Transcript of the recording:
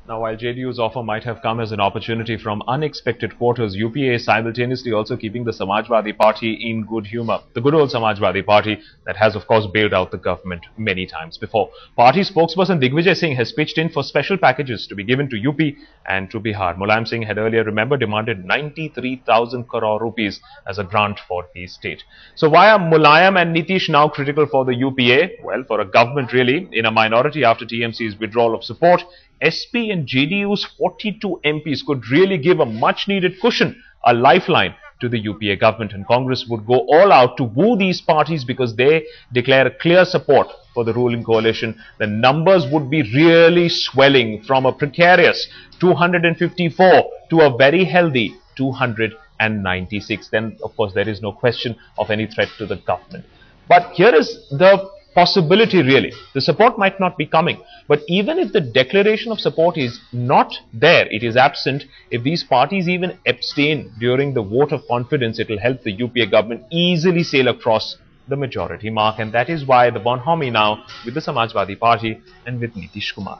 Now, while JDU's offer might have come as an opportunity from unexpected quarters, UPA is simultaneously also keeping the Samajwadi Party in good humor. The good old Samajwadi Party that has, of course, bailed out the government many times before. Party spokesperson Digvijay Singh has pitched in for special packages to be given to UP and to Bihar. Mulayam Singh had earlier, remember, demanded 93,000 crore rupees as a grant for the state. So why are Mulayam and Nitish now critical for the UPA? Well, for a government really in a minority after TMC's withdrawal of support, SP and JDU's 42 MPs could really give a much-needed cushion, a lifeline to the UPA government, and Congress would go all out to woo these parties because they declare a clear support for the ruling coalition. The numbers would be really swelling from a precarious 254 to a very healthy 296. Then, of course, there is no question of any threat to the government. But here is the possibility really. The support might not be coming, but even if the declaration of support is not there, it is absent, if these parties even abstain during the vote of confidence, it will help the UPA government easily sail across the majority mark, and that is why the bonhomie now with the Samajwadi Party and with Nitish Kumar.